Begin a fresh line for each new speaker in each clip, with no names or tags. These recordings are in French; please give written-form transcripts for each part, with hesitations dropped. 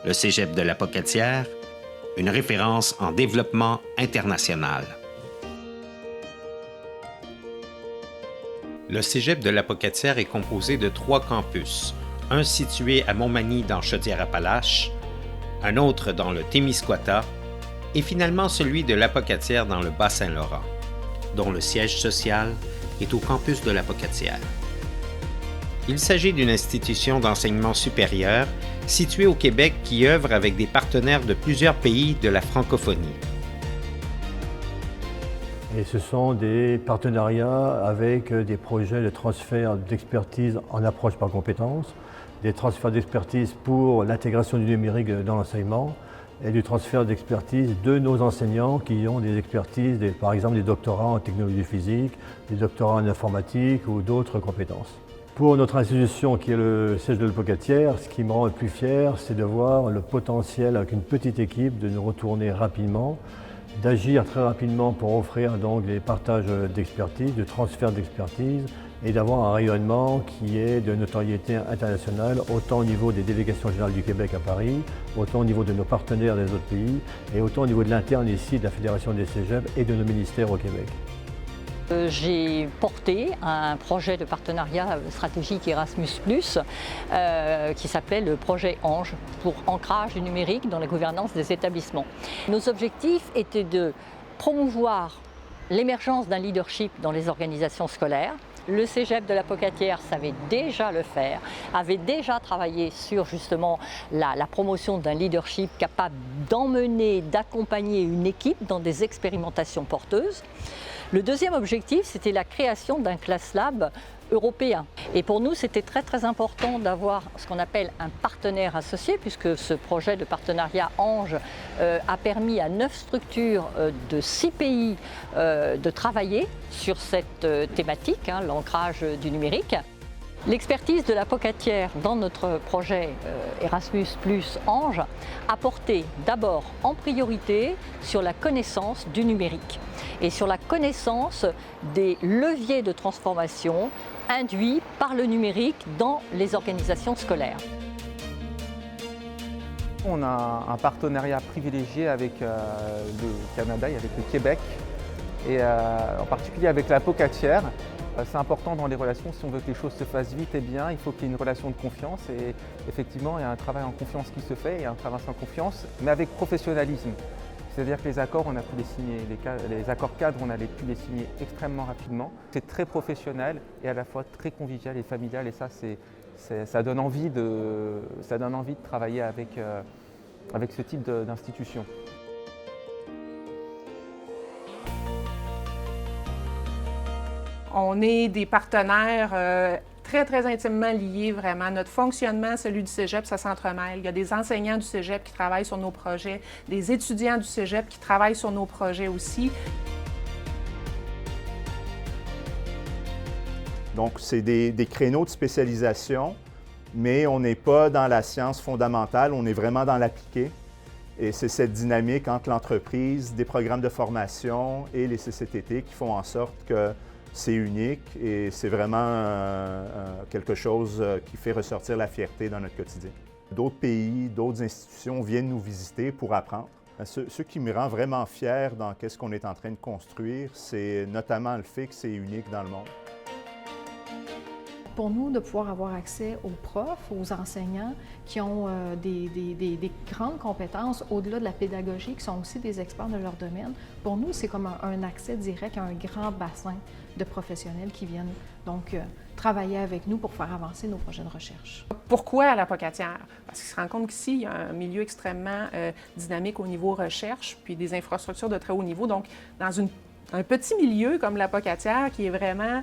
le Cégep de la Pocatière, une référence en développement international. Le Cégep de la Pocatière est composé de 3 campus, un situé à Montmagny dans Chaudière-Appalaches, un autre dans le Témiscouata et finalement celui de la Pocatière dans le Bas-Saint-Laurent, dont le siège social est au campus de la Pocatière. Il s'agit d'une institution d'enseignement supérieur située au Québec qui œuvre avec des partenaires de plusieurs pays de la francophonie.
Et ce sont des partenariats avec des projets de transfert d'expertise en approche par compétences, des transferts d'expertise pour l'intégration du numérique dans l'enseignement et du transfert d'expertise de nos enseignants qui ont des expertises, par exemple des doctorats en technologie physique, des doctorats en informatique ou d'autres compétences. Pour notre institution qui est le Cégep de la Pocatière, ce qui me rend le plus fier, c'est de voir le potentiel avec une petite équipe de nous retourner rapidement, d'agir très rapidement pour offrir donc des partages d'expertise, de transfert d'expertise et d'avoir un rayonnement qui est de notoriété internationale, autant au niveau des délégations générales du Québec à Paris, autant au niveau de nos partenaires des autres pays et autant au niveau de l'interne ici de la Fédération des Cégeps et de nos ministères au Québec.
J'ai porté un projet de partenariat stratégique Erasmus+, qui s'appelait le projet ANGE, pour ancrage du numérique dans la gouvernance des établissements. Nos objectifs étaient de promouvoir l'émergence d'un leadership dans les organisations scolaires. Le Cégep de la Pocatière savait déjà le faire, avait déjà travaillé sur justement la promotion d'un leadership capable d'emmener, d'accompagner une équipe dans des expérimentations porteuses. Le deuxième objectif, c'était la création d'un class lab européen. Et pour nous, c'était très important d'avoir ce qu'on appelle un partenaire associé, puisque ce projet de partenariat ANGE a permis à 9 structures de 6 pays de travailler sur cette thématique, l'ancrage du numérique. L'expertise de la Pocatière dans notre projet Erasmus+ ANGE a porté d'abord en priorité sur la connaissance du numérique et sur la connaissance des leviers de transformation induits par le numérique dans les organisations scolaires.
On a un partenariat privilégié avec le Canada et avec le Québec, et en particulier avec la Pocatière. C'est important dans les relations, si on veut que les choses se fassent vite et bien, il faut qu'il y ait une relation de confiance et effectivement il y a un travail en confiance qui se fait, il y a un travail en confiance, mais avec professionnalisme. C'est-à-dire que les accords, on a pu les signer, les accords cadres, on a pu les signer extrêmement rapidement. C'est très professionnel et à la fois très convivial et familial et ça, ça donne envie de travailler avec ce type d'institution.
On est des partenaires très intimement liés, vraiment. Notre fonctionnement, celui du Cégep, ça s'entremêle. Il y a des enseignants du Cégep qui travaillent sur nos projets, des étudiants du Cégep qui travaillent sur nos projets aussi.
Donc, c'est des créneaux de spécialisation, mais on n'est pas dans la science fondamentale, on est vraiment dans l'appliqué. Et c'est cette dynamique entre l'entreprise, des programmes de formation et les CCTT qui font en sorte que c'est unique et c'est vraiment quelque chose qui fait ressortir la fierté dans notre quotidien. D'autres pays, d'autres institutions viennent nous visiter pour apprendre. Ce qui me rend vraiment fier dans ce qu'on est en train de construire, c'est notamment le fait que c'est unique dans le monde.
Pour nous, de pouvoir avoir accès aux profs, aux enseignants qui ont des grandes compétences au-delà de la pédagogie, qui sont aussi des experts de leur domaine, pour nous, c'est comme un accès direct à un grand bassin de professionnels qui viennent donc travailler avec nous pour faire avancer nos projets de recherche.
Pourquoi à la Pocatière? Parce qu'ils se rendent compte qu'ici, il y a un milieu extrêmement dynamique au niveau recherche, puis des infrastructures de très haut niveau. Donc, dans un petit milieu comme la Pocatière, qui est vraiment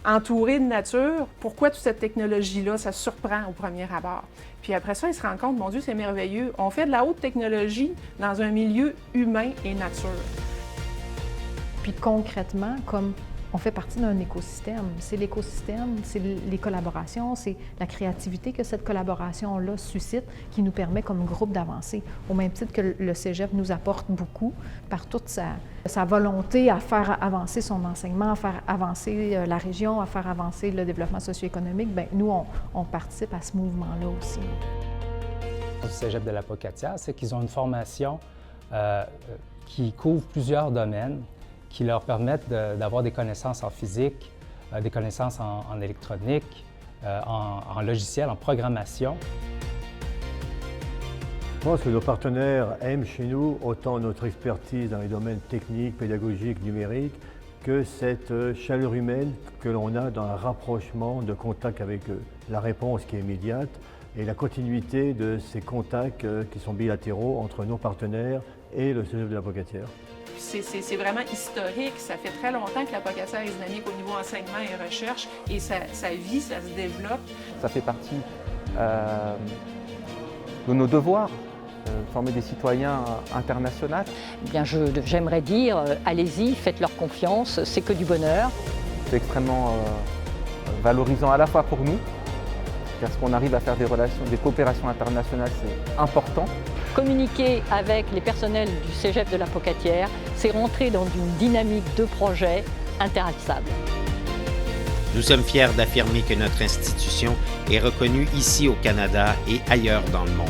entouré de nature, pourquoi toute cette technologie-là, ça surprend au premier abord. Puis après ça, ils se rendent compte, mon Dieu, c'est merveilleux. On fait de la haute technologie dans un milieu humain et nature.
Puis concrètement, comme on fait partie d'un écosystème, c'est l'écosystème, c'est les collaborations, c'est la créativité que cette collaboration-là suscite qui nous permet comme groupe d'avancer. Au même titre que le Cégep nous apporte beaucoup par toute sa volonté à faire avancer son enseignement, à faire avancer la région, à faire avancer le développement socio-économique, bien, nous, on participe à ce mouvement-là aussi.
du Cégep de la Pocatière, c'est qu'ils ont une formation qui couvre plusieurs domaines, qui leur permettent d'avoir des connaissances en physique, des connaissances en électronique, en logiciel, en programmation.
Je pense que nos partenaires aiment chez nous autant notre expertise dans les domaines techniques, pédagogiques, numériques, que cette chaleur humaine que l'on a dans un rapprochement de contact avec eux. La réponse qui est immédiate et la continuité de ces contacts qui sont bilatéraux entre nos partenaires et le Cégep de la Pocatière.
C'est vraiment historique. Ça fait très longtemps que la Pocatière est dynamique au niveau enseignement et recherche et ça vit, ça se développe.
Ça fait partie de nos devoirs. Former des citoyens internationaux.
Eh bien, j'aimerais dire, allez-y, faites-leur confiance, c'est que du bonheur.
C'est extrêmement valorisant à la fois pour nous, parce qu'on arrive à faire des coopérations internationales, c'est important.
Communiquer avec les personnels du Cégep de la Pocatière, c'est rentrer dans une dynamique de projet intarissable.
Nous sommes fiers d'affirmer que notre institution est reconnue ici au Canada et ailleurs dans le monde.